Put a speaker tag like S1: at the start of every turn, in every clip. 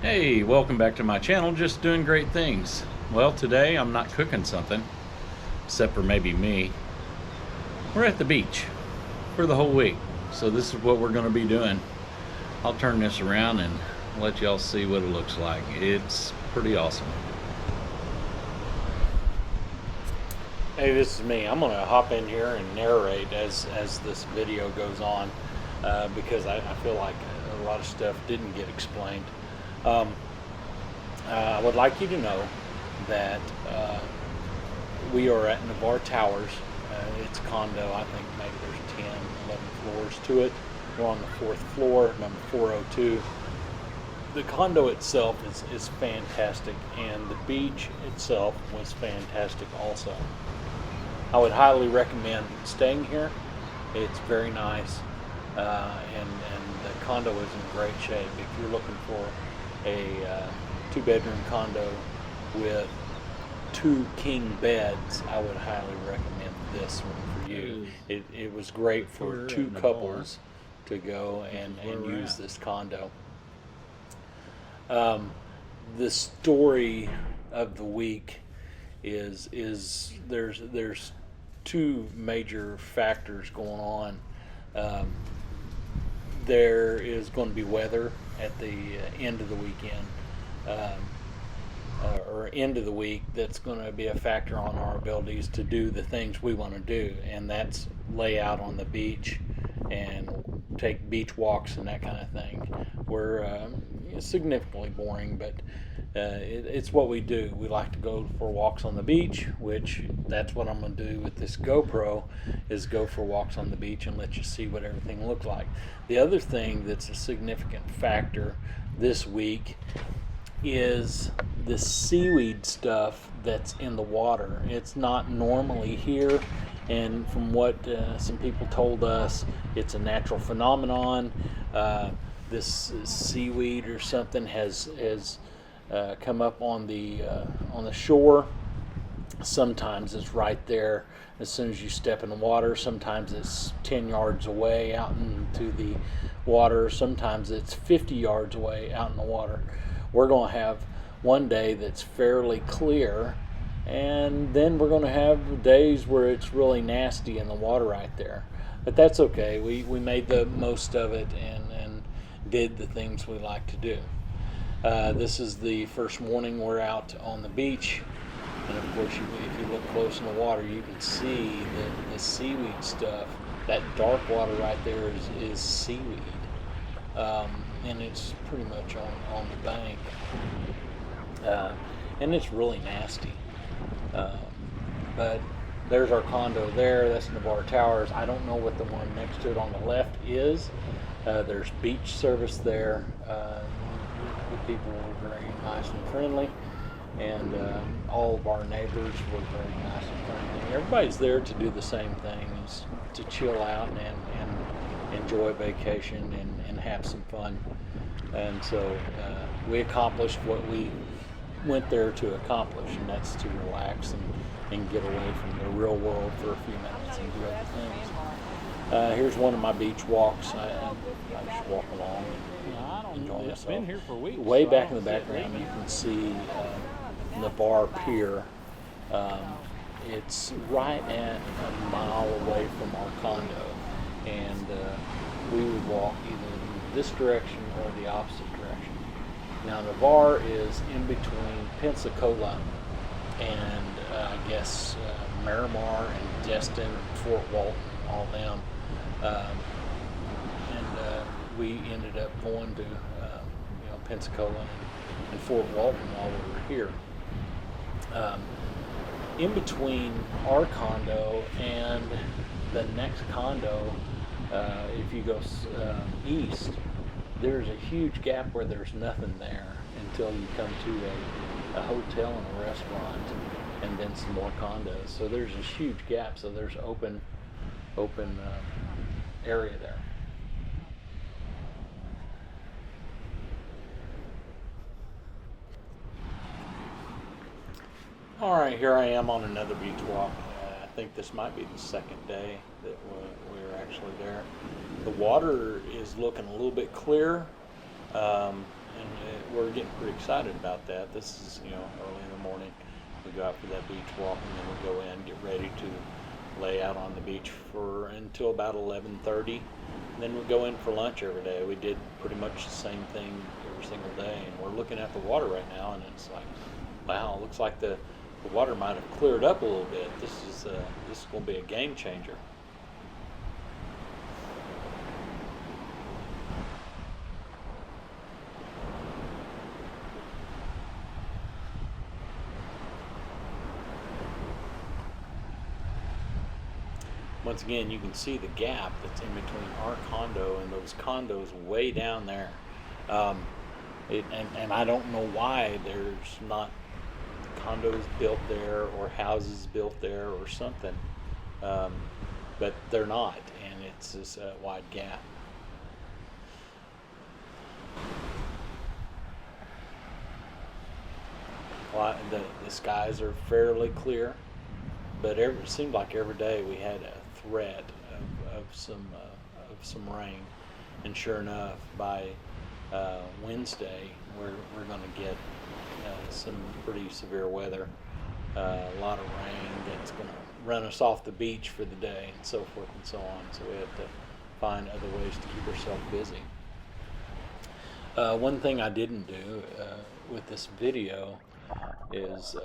S1: Hey, welcome back to my channel, Just Doing Great Things. Well, today I'm not cooking something, except for maybe me. We're at the beach for the whole week, so this is what we're going to be doing. I'll turn this around and let y'all see what it looks like. It's pretty awesome. Hey, this is me. I'm going to hop in here and narrate as this video goes on because I feel like a lot of stuff didn't get explained. I would like you to know that we are at Navarre Towers. It's a condo. I think maybe there's 10, 11 floors to it. We're on the 4th floor, number 402. The condo itself is fantastic, and the beach itself was fantastic also. I would highly recommend staying here. It's very nice, and the condo is in great shape. If you're looking for a 2-bedroom condo with 2 king beds, I would highly recommend this one for you. It was great for 2 couples to go and use this condo. The story of the week is there's 2 major factors going on. There is going to be weather at the end of the weekend, or end of the week, that's going to be a factor on our abilities to do the things we want to do, and that's lay out on the beach and take beach walks and that kind of thing. We're significantly boring, but it's what we do. We like to go for walks on the beach, which that's what I'm going to do with this GoPro, is go for walks on the beach and let you see what everything looks like. The other thing that's a significant factor this week is the seaweed stuff that's in the water. It's not normally here, and from what some people told us, it's a natural phenomenon. This seaweed or something has come up on the shore. Sometimes it's right there as soon as you step in the water. Sometimes it's 10 yards away out into the water. Sometimes it's 50 yards away out in the water. We're going to have one day that's fairly clear, and then we're going to have days where it's really nasty in the water right there. But that's okay. We made the most of it and did the things we like to do. This is the first morning we're out on the beach, and of course, if you look close in the water, you can see the seaweed stuff. That dark water right there is seaweed, and it's pretty much on the bank, and it's really nasty. But there's our condo there. That's Navarre Towers. I don't know what the one next to it on the left is. There's beach service there. The people were very nice and friendly, and all of our neighbors were very nice and friendly. Everybody's there to do the same thing, is to chill out and enjoy vacation and have some fun. And so we accomplished what we went there to accomplish, and that's to relax and get away from the real world for a few minutes and do other things. Here's one of my beach walks. I just walk along and enjoy myself.
S2: Been here for weeks.
S1: Way back in the background, you can see Navarre Pier. It's right at a mile away from our condo, and we would walk either in this direction or the opposite direction. Now, Navarre is in between Pensacola and I guess Miramar and Destin, Fort Walton, all them. We ended up going to Pensacola and Fort Walton while we were here. In between our condo and the next condo, if you go east, there's a huge gap where there's nothing there until you come to a hotel and a restaurant, and then some more condos. So there's this huge gap. So there's open area there. All right, here I am on another beach walk. I think this might be the second day that we're actually there. The water is looking a little bit clear, we're getting pretty excited about that. This is, early in the morning. We go out for that beach walk, and then we go in, get ready to lay out on the beach for until about 11:30. And then we go in for lunch every day. We did pretty much the same thing every single day, and we're looking at the water right now, and it's like, wow, it looks like the water might have cleared up a little bit. This is going to be a game changer. Once again, you can see the gap that's in between our condo and those condos way down there. Um, and I don't know why there's not condos built there or houses built there or something, um, but they're not, and it's this wide gap. The skies are fairly clear, but it seemed like every day we had a threat of some rain, and sure enough, by Wednesday we're going to get some pretty severe weather, a lot of rain that's going to run us off the beach for the day, and so forth and so on. So we have to find other ways to keep ourselves busy. One thing I didn't do with this video is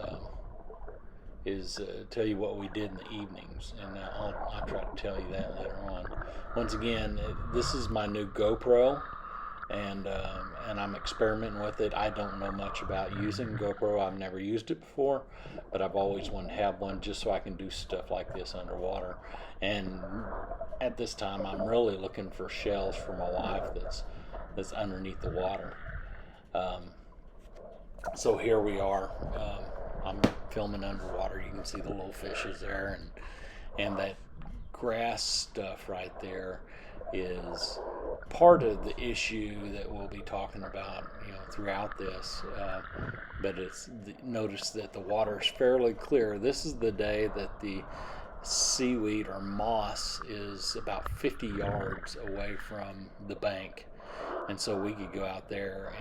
S1: tell you what we did in the evenings, and I'll try to tell you that later on. Once again, this is my new GoPro, and I'm experimenting with it. I don't know much about using GoPro. I've never used it before, but I've always wanted to have one just so I can do stuff like this underwater. And at this time, I'm really looking for shells for my wife that's underneath the water. So here we are. I'm filming underwater. You can see the little fishes there, and that grass stuff right there is part of the issue that we'll be talking about, throughout this. But notice that the water is fairly clear. This is the day that the seaweed or moss is about 50 yards away from the bank, and so we could go out there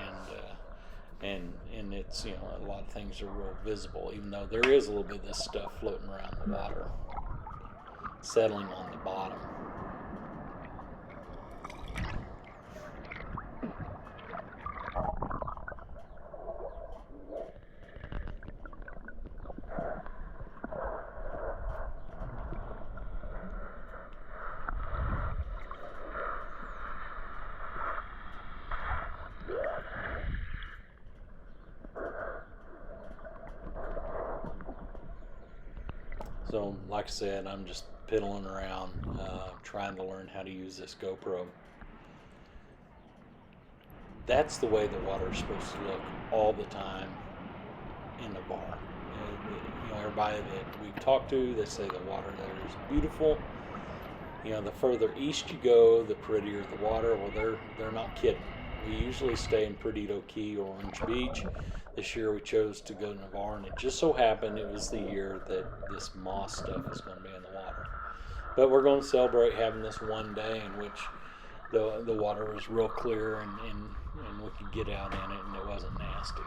S1: and it's, a lot of things are real visible, even though there is a little bit of this stuff floating around the water, settling on the bottom. So, like I said, I'm just piddling around, trying to learn how to use this GoPro. That's the way the water is supposed to look all the time in Navarre. Everybody that we've talked to, they say the water there is beautiful. The further east you go, the prettier the water. Well, they're not kidding. We usually stay in Perdido Key or Orange Beach. This year we chose to go to Navarre, and it just so happened it was the year that this moss stuff is going to be in the water. But we're going to celebrate having this one day in which the water was real clear, and we could get out in it and it wasn't nasty.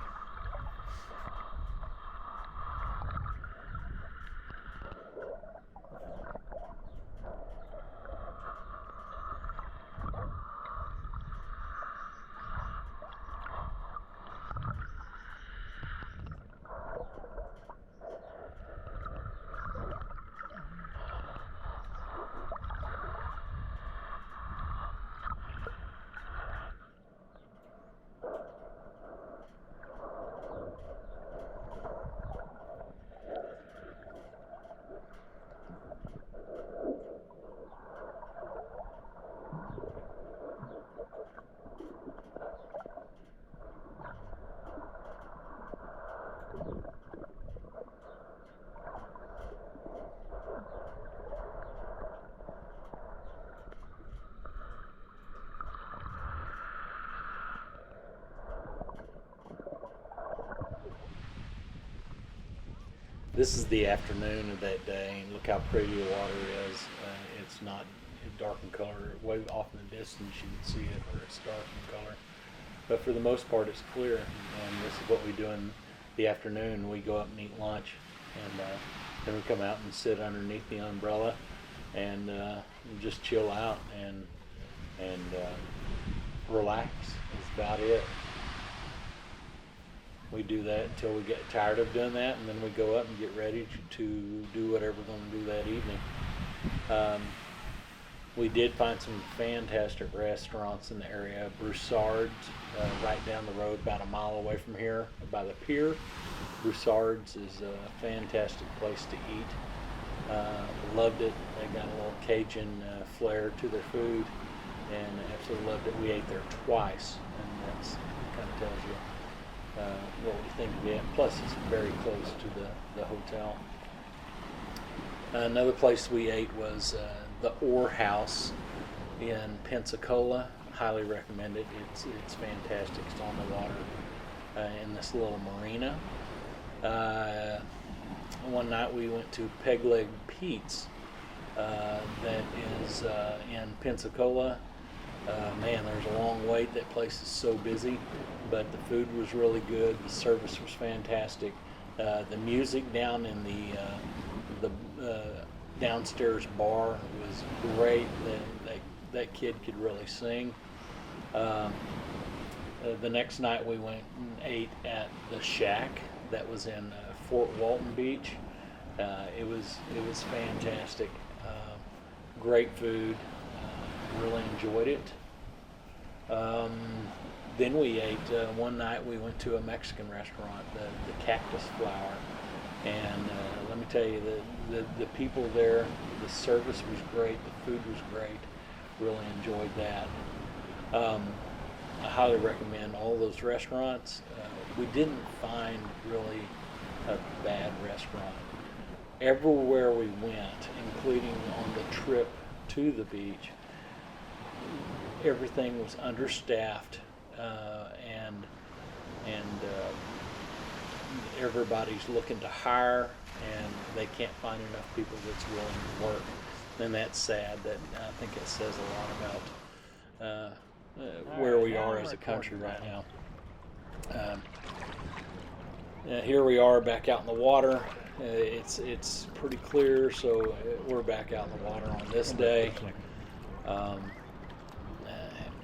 S1: This is the afternoon of that day, and look how pretty the water is. It's not dark in color. Way off in the distance you can see it where it's dark in color. But for the most part, it's clear. And this is what we do in the afternoon. We go up and eat lunch, and then we come out and sit underneath the umbrella and just chill out and relax. That's about it. We do that until we get tired of doing that, and then we go up and get ready to do whatever we're going to do that evening. We did find some fantastic restaurants in the area. Broussard's, right down the road, about a mile away from here, by the pier. Broussard's is a fantastic place to eat. Loved it. They got a little Cajun flair to their food, and absolutely loved it. We ate there twice, and that's kind of tells you what we think of it. Plus, it's very close to the hotel. Another place we ate was the Orr House in Pensacola. Highly recommend it. It's fantastic. It's on the water in this little marina. One night we went to Peg Leg Pete's that is in Pensacola. Man, there's a long wait. That place is so busy, but the food was really good. The service was fantastic. The music down in the downstairs bar was great. That kid could really sing. The next night we went and ate at the Shack that was in Fort Walton Beach. It was fantastic. Great food. Really enjoyed it. Then we ate, one night we went to a Mexican restaurant, the Cactus Flower, and let me tell you, the people there, the service was great, the food was great. Really enjoyed that. I highly recommend all those restaurants. We didn't find really a bad restaurant. Everywhere we went, including on the trip to the beach, everything was understaffed, and everybody's looking to hire, and they can't find enough people that's willing to work. And that's sad. That I think it says a lot about where we are as a country right now. Here we are back out in the water. It's pretty clear, so we're back out in the water on this day.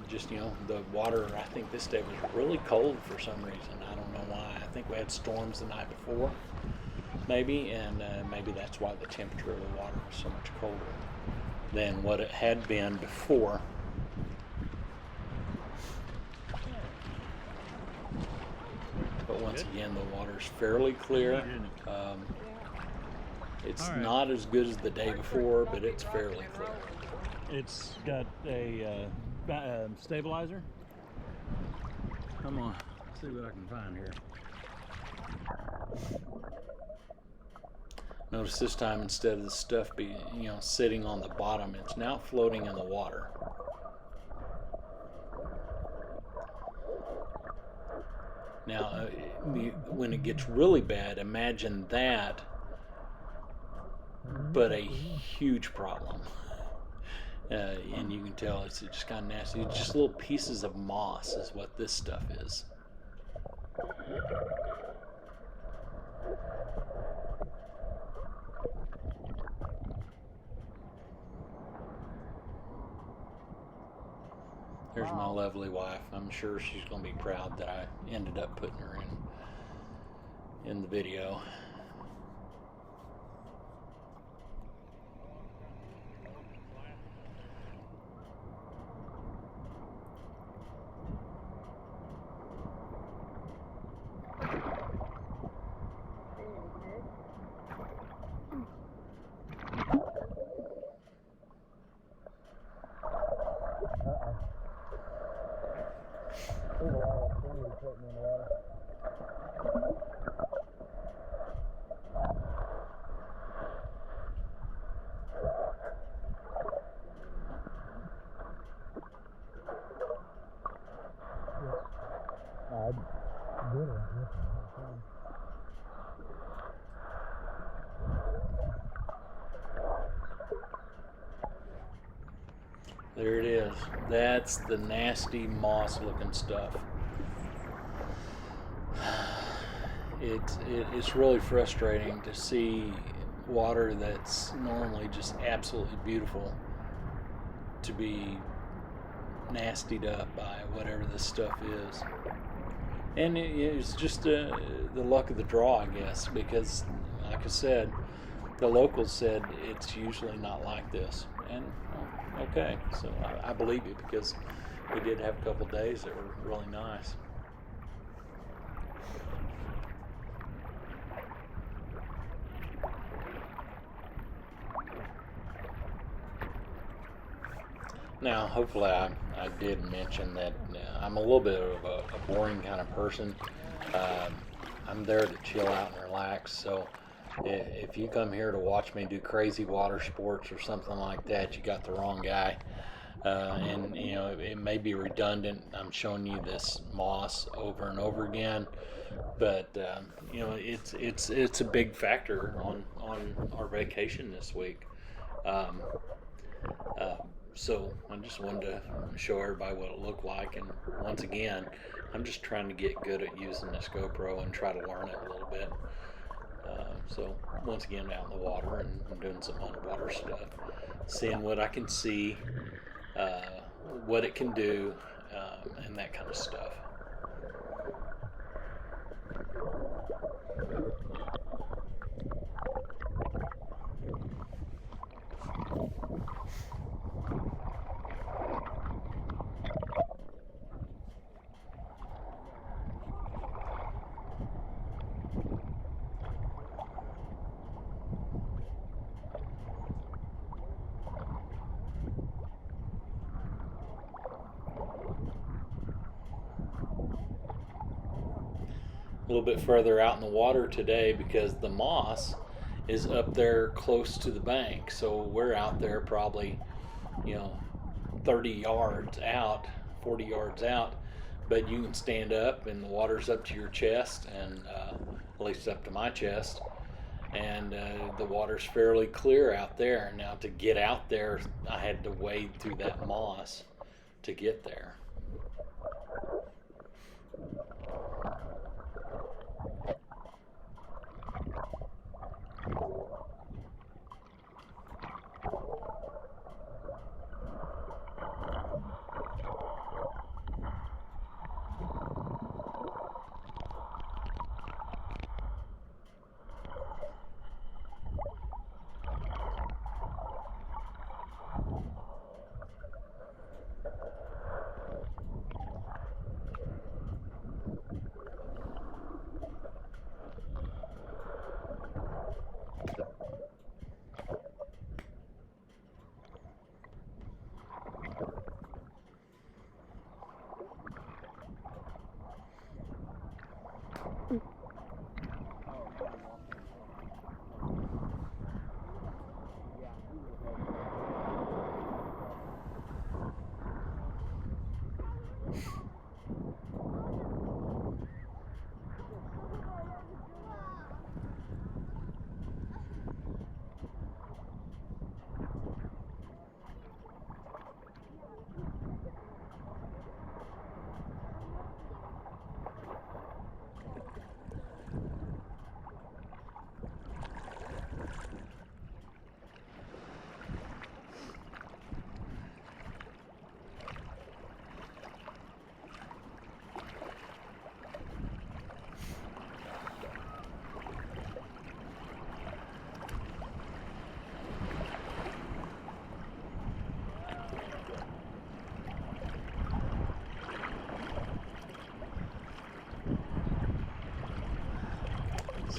S1: Just, the water, I think this day was really cold for some reason. I don't know why. I think we had storms the night before, maybe, and maybe that's why the temperature of the water was so much colder than what it had been before. But once again, the water's fairly clear. It's not as good as the day before, but it's fairly clear.
S2: It's got a stabilizer. Come on, see what I can find here.
S1: Notice this time, instead of the stuff sitting on the bottom, it's now floating in the water. Now, when it gets really bad, imagine that, but a huge problem. And you can tell it's just kind of nasty. It's just little pieces of moss is what this stuff is. There's my lovely wife. I'm sure she's going to be proud that I ended up putting her in the video. There it is. That's the nasty moss looking stuff. it's really frustrating to see water that's normally just absolutely beautiful to be nastied up by whatever this stuff is. And it's just the luck of the draw, I guess, because, like I said, the locals said it's usually not like this. And okay, so I believe you, because we did have a couple days that were really nice. Now, hopefully, I did mention that I'm a little bit of a boring kind of person. I'm there to chill out and relax. So, if you come here to watch me do crazy water sports or something like that, you got the wrong guy. And you know, it may be redundant. I'm showing you this moss over and over again, but you know, it's a big factor on our vacation this week. Um, uh, so I just wanted to show everybody what it looked like. And once again, I'm just trying to get good at using this GoPro and try to learn it a little bit. So once again, out in the water and I'm doing some underwater stuff, seeing what I can see, uh, what it can do, and that kind of stuff. A little bit further out in the water today because the moss is up there close to the bank. So we're out there probably, you know, 30 yards out, 40 yards out, but you can stand up and the water's up to your chest, and at least up to my chest, and the water's fairly clear out there. Now, to get out there, I had to wade through that moss to get there.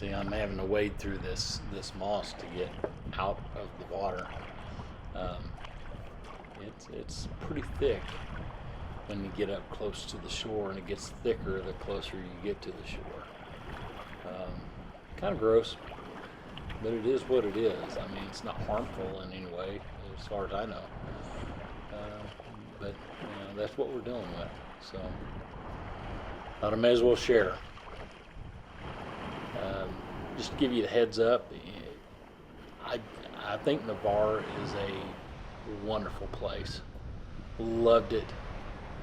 S1: See, I'm having to wade through this moss to get out of the water. Um, it's pretty thick when you get up close to the shore, and it gets thicker the closer you get to the shore. Kind of gross, but it is what it is. I mean, it's not harmful in any way, as far as I know. But you know, that's what we're dealing with. So, I may as well share. Just to give you the heads up, I think Navarre is a wonderful place. Loved it.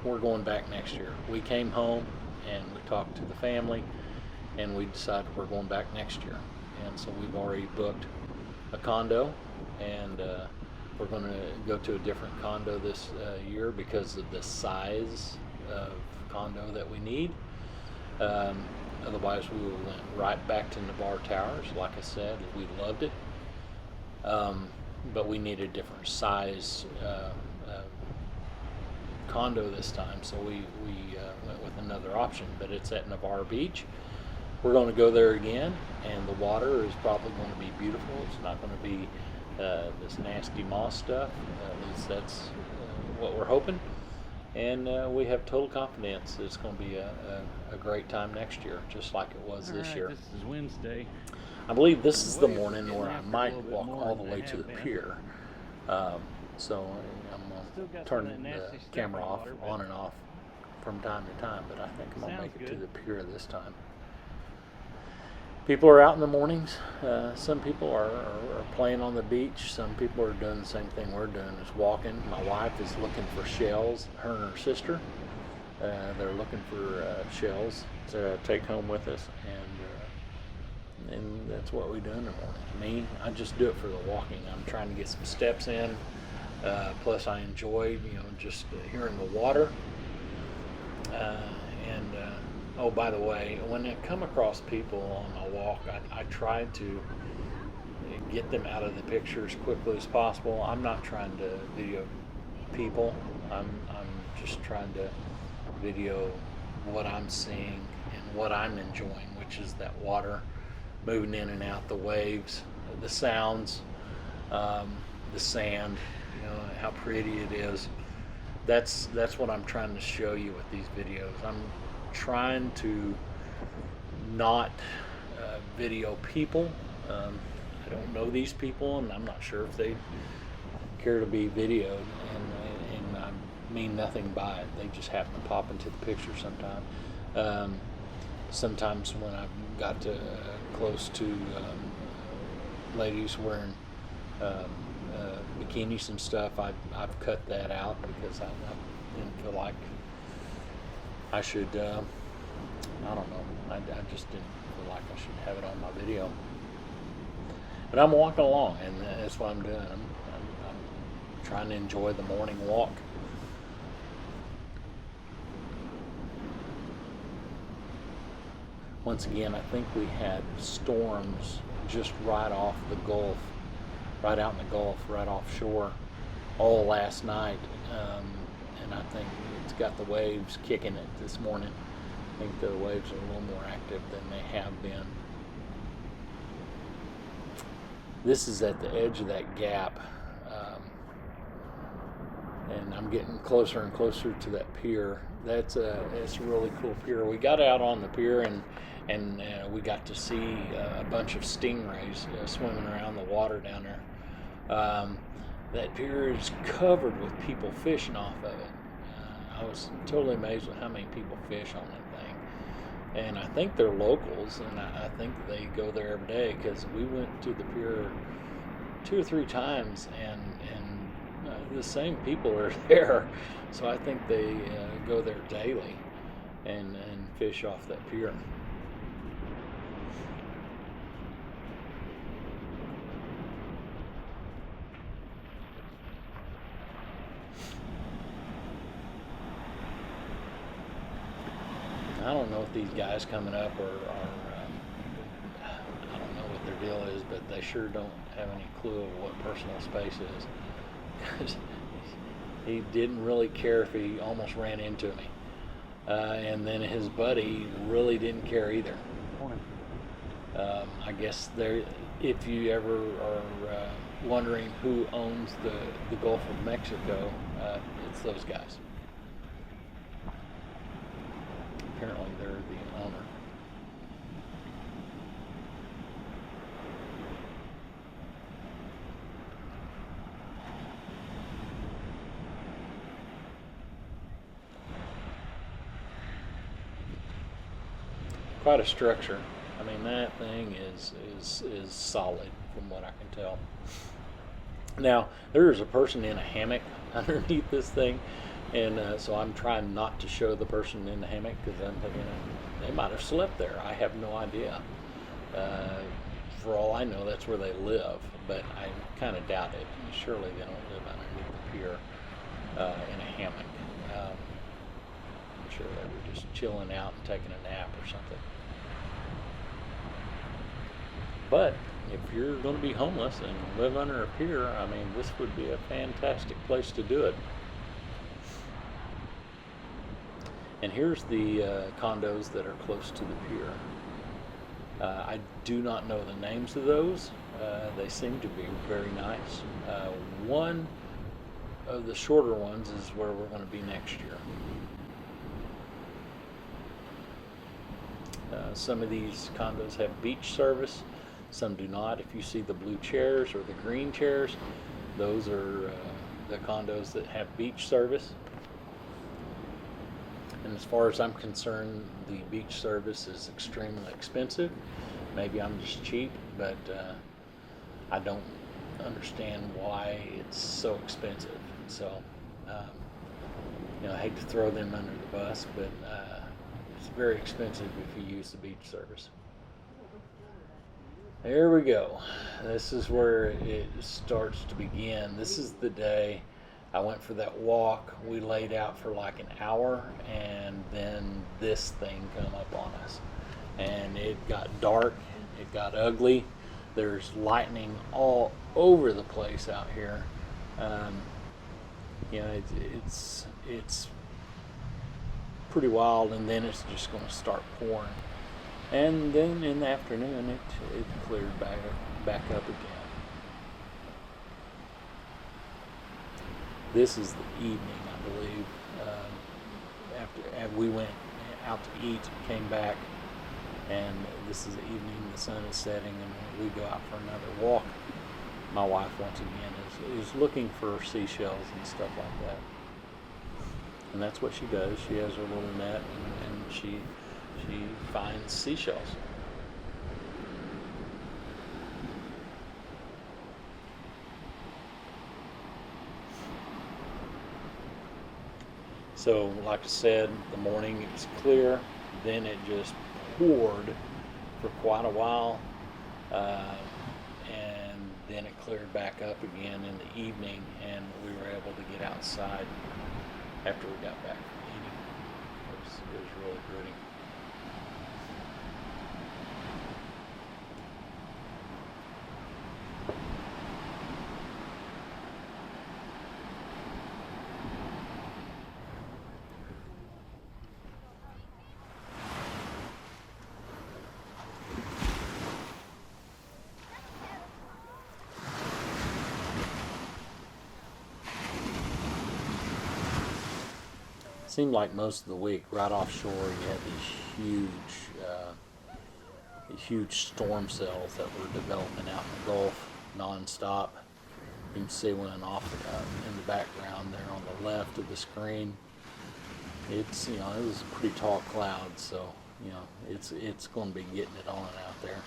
S1: We're going back next year. We came home and we talked to the family, and we decided we're going back next year. And so we've already booked a condo, and we're going to go to a different condo this year because of the size of condo that we need. Otherwise, we went right back to Navarre Towers. Like I said, we loved it, but we need a different size condo this time, so we went with another option, but it's at Navarre Beach. We're going to go there again, and the water is probably going to be beautiful. It's not going to be this nasty moss stuff. At least that's what we're hoping. And we have total confidence that it's going to be a great time next year, just like it was this year.
S2: This is Wednesday.
S1: I believe this is the morning where I might walk all the way to the pier. So I'm going to turn the camera off, on and off from time to time, but I think I'm going to make it to the pier this time. People are out in the mornings. Some people are playing on the beach. Some people are doing the same thing we're doing, is walking. My wife is looking for shells, her and her sister. They're looking for shells to take home with us, and that's what we do in the morning. Me, I just do it for the walking. I'm trying to get some steps in. Plus, I enjoy, just hearing the water. Oh, by the way, when I come across people on my walk, I try to get them out of the picture as quickly as possible. I'm not trying to video people. I'm just trying to video what I'm seeing and what I'm enjoying, which is that water moving in and out, the waves, the sounds, the sand, how pretty it is. That's what I'm trying to show you with these videos. I'm trying to not video people. I don't know these people, and I'm not sure if they care to be videoed, and I mean nothing by it. They just happen to pop into the picture sometime. Sometimes when I've got close to ladies wearing bikinis and stuff, I've cut that out because I didn't feel like I should, I don't know, I just didn't feel like I should have it on my video. But I'm walking along, and that's what I'm doing. I'm trying to enjoy the morning walk. Once again, I think we had storms just right off the Gulf, right out in the Gulf, right offshore, all last night. And I think it's got the waves kicking it this morning. I think the waves are a little more active than they have been. This is at the edge of that gap, and I'm getting closer and closer to that pier. It's a really cool pier. We got out on the pier, and we got to see a bunch of stingrays swimming around the water down there. That pier is covered with people fishing off of it. I was totally amazed with how many people fish on that thing. And I think they're locals, and I think they go there every day, because we went to the pier 2 or 3 times, and the same people are there. So I think they go there daily and fish off that pier. I don't know if these guys coming up are I don't know what their deal is, but they sure don't have any clue of what personal space is. 'Cause he didn't really care if he almost ran into me. And then his buddy really didn't care either. I guess if you ever are wondering who owns the Gulf of Mexico, it's those guys. Apparently they're the owner. Quite a structure. I mean, that thing is solid from what I can tell. Now, there is a person in a hammock underneath this thing, And so I'm trying not to show the person in the hammock because I'm thinking they might have slept there. I have no idea. For all I know, that's where they live, but I kind of doubt it. Surely they don't live underneath the pier in a hammock. I'm sure they were just chilling out and taking a nap or something. But if you're going to be homeless and live under a pier, I mean, this would be a fantastic place to do it. And here's the condos that are close to the pier. I do not know the names of those. They seem to be very nice. One of the shorter ones is where we're going to be next year. Some of these condos have beach service, some do not. If you see the blue chairs or the green chairs, those are the condos that have beach service. And as far as I'm concerned, the beach service is extremely expensive. Maybe I'm just cheap, but I don't understand why it's so expensive. So, I hate to throw them under the bus, but it's very expensive if you use the beach service. There we go. This is where it starts to begin. This is the day I went for that walk. We laid out for like an hour, and then this thing come up on us. And it got dark, it got ugly. There's lightning all over the place out here. It's pretty wild, and then it's just going to start pouring. And then in the afternoon, it cleared back up again. This is the evening, I believe. After we went out to eat, came back, and this is the evening. The sun is setting, and we go out for another walk. My wife, once again, is looking for seashells and stuff like that, and that's what she does. She has her little net, and she finds seashells. So, like I said, the morning it was clear, then it just poured for quite a while, and then it cleared back up again in the evening, and we were able to get outside after we got back from eating. It was really pretty. Seemed like most of the week, right offshore, you had these huge storm cells that were developing out in the Gulf nonstop. You can see one off in the background there on the left of the screen. It's it was a pretty tall cloud, so it's going to be getting it on out there.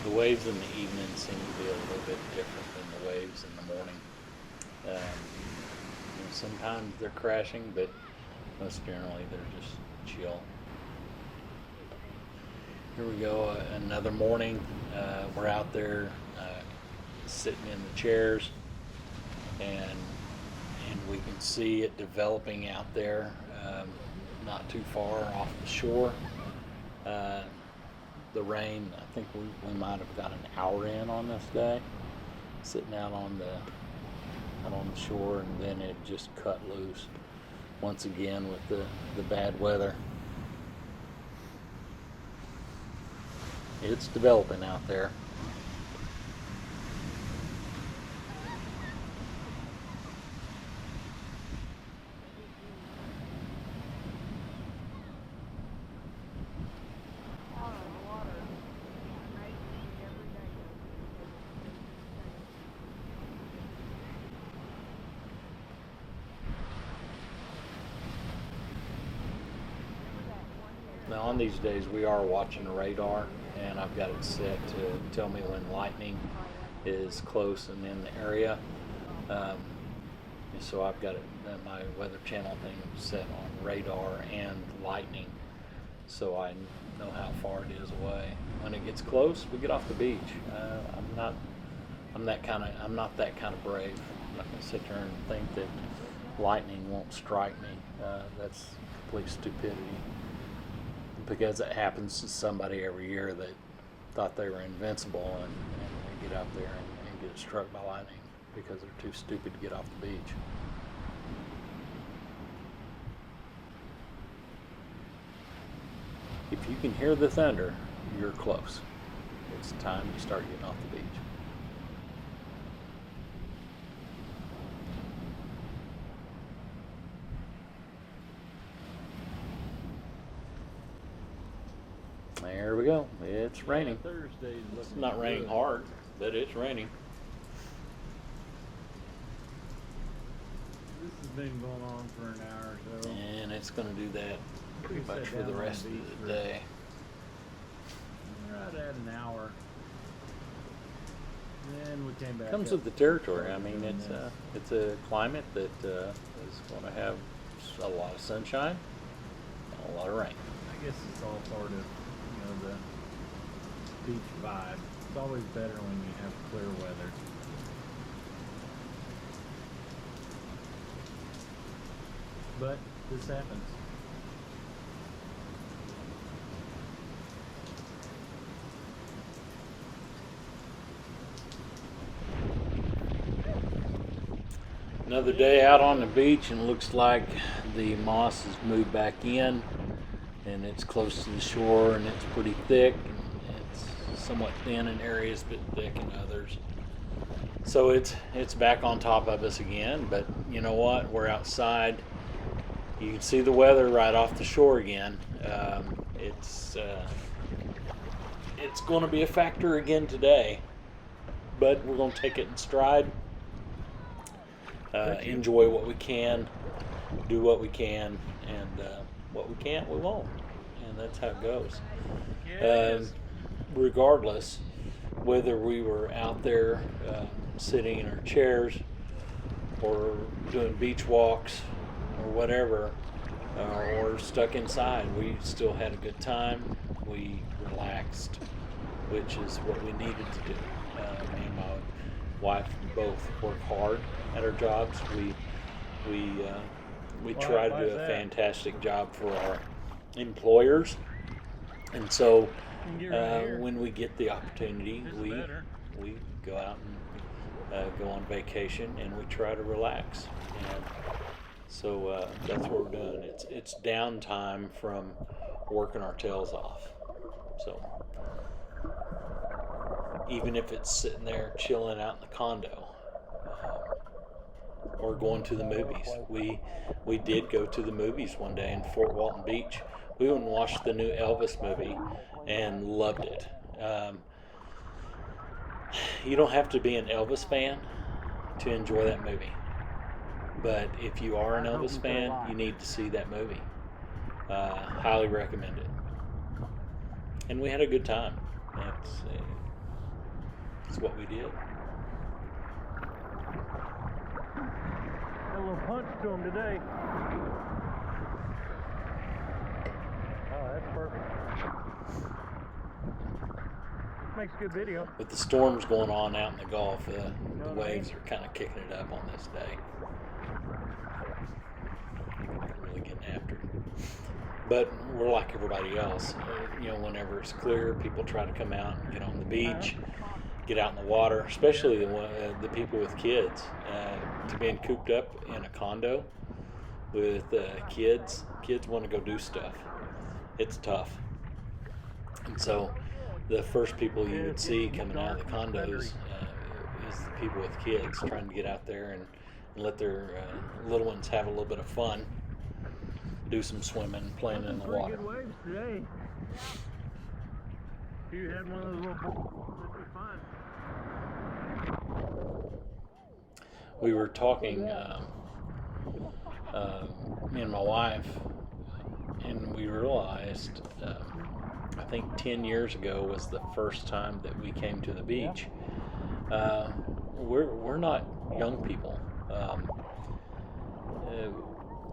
S1: The waves in the evening seem to be a little bit different than the waves in the morning. Sometimes they're crashing, but most generally they're just chill. Here we go, another morning. We're out there sitting in the chairs, and we can see it developing out there, not too far off the shore. The rain, I think we might have got an hour in on this day, sitting out on the shore, and then it just cut loose once again with the bad weather. It's developing out there. Now on these days we are watching the radar, and I've got it set to tell me when lightning is close and in the area. And so I've got it, my Weather Channel thing set on radar and lightning, so I know how far it is away. When it gets close, we get off the beach. I'm not that kind of brave. I'm not going to sit there and think that lightning won't strike me. That's complete stupidity, because it happens to somebody every year that thought they were invincible, and they get out there and get struck by lightning because they're too stupid to get off the beach. If you can hear the thunder, you're close. It's time to start getting off the beach. There we go. It's raining. It's not raining hard, but it's raining.
S2: This has been going on for an hour or so.
S1: And it's going to do that pretty much for the rest of the day.
S2: Right at an hour. Then we came back.
S1: Comes with the territory. I mean, it's a climate that is going to have a lot of sunshine and a lot of rain.
S2: I guess it's all part of the beach vibe. It's always better when you have clear weather. But this happens.
S1: Another day out on the beach, and it looks like the moss has moved back in, and it's close to the shore, and it's pretty thick, and it's somewhat thin in areas but thick in others. So it's back on top of us again. But you know what, we're outside. You can see the weather right off the shore again. It's going to be a factor again today, but we're going to take it in stride. Enjoy what we can, do what we can, and what we can't, we won't. And that's how it goes. Regardless, whether we were out there sitting in our chairs or doing beach walks or whatever, or stuck inside, we still had a good time. We relaxed, which is what we needed to do. Me and my wife both work hard at our jobs. We try to do a fantastic job for our employers, and so when we get the opportunity, we go out and go on vacation, and we try to relax. And so that's what we're doing. It's downtime from working our tails off. So even if it's sitting there chilling out in the condo, or going to the movies. We did go to the movies one day in Fort Walton Beach. We went and watched the new Elvis movie and loved it. You don't have to be an Elvis fan to enjoy that movie. But if you are an Elvis fan, you need to see that movie. Highly recommend it. And we had a good time. That's what we did.
S2: A little punch to him today. Oh, that's perfect. Makes good video.
S1: With the storms going on out in the Gulf, the waves are kind of kicking it up on this day. Really getting after it. But we're like everybody else. Whenever it's clear, people try to come out and get on the beach, get out in the water, especially the people with kids. To being cooped up in a condo with kids want to go do stuff. It's tough. And so the first people you would see coming out of the condos is the people with kids trying to get out there and let their little ones have a little bit of fun, do some swimming, playing in the water.
S2: Good waves today. If you had one of those little boats, it'd be fun.
S1: We were talking, me and my wife, and we realized, I think 10 years ago was the first time that we came to the beach. We're not young people.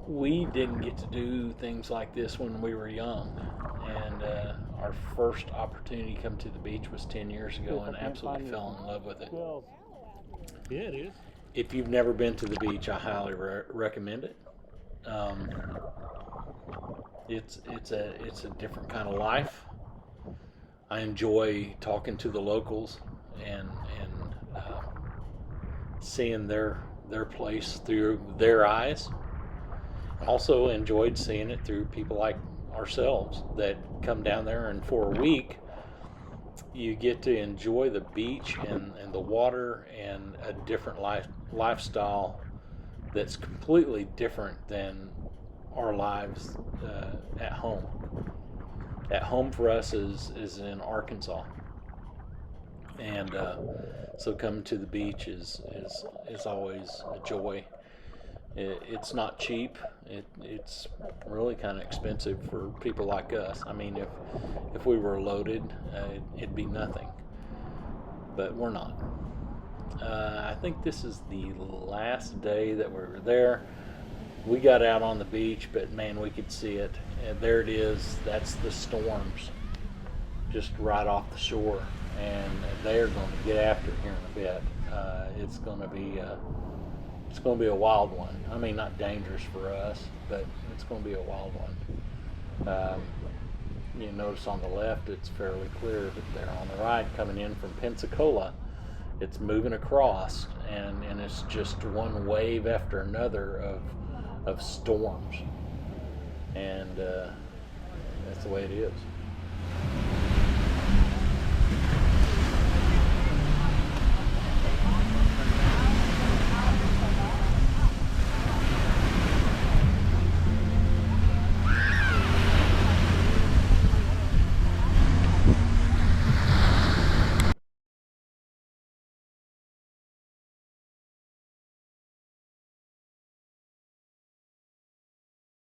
S1: We didn't get to do things like this when we were young, and our first opportunity to come to the beach was 10 years ago, and absolutely fell in love with it.
S2: Yeah, it is.
S1: If you've never been to the beach, I highly recommend it. It's a different kind of life. I enjoy talking to the locals and seeing their place through their eyes. Also enjoyed seeing it through people like ourselves that come down there, and for a week you get to enjoy the beach and the water and a different lifestyle that's completely different than our lives at home. At home for us is in Arkansas, and so coming to the beach is always a joy. It's not cheap. It's really kind of expensive for people like us. I mean, if we were loaded, it'd be nothing, but we're not. I think this is the last day that we were there. We got out on the beach, but man, we could see it. There it is. That's the storms just right off the shore, and they're going to get after it here in a bit. It's going to be a wild one. I mean, not dangerous for us, but it's going to be a wild one. You notice on the left it's fairly clear, but there on the right, coming in from Pensacola, it's moving across, and it's just one wave after another of storms, and that's the way it is.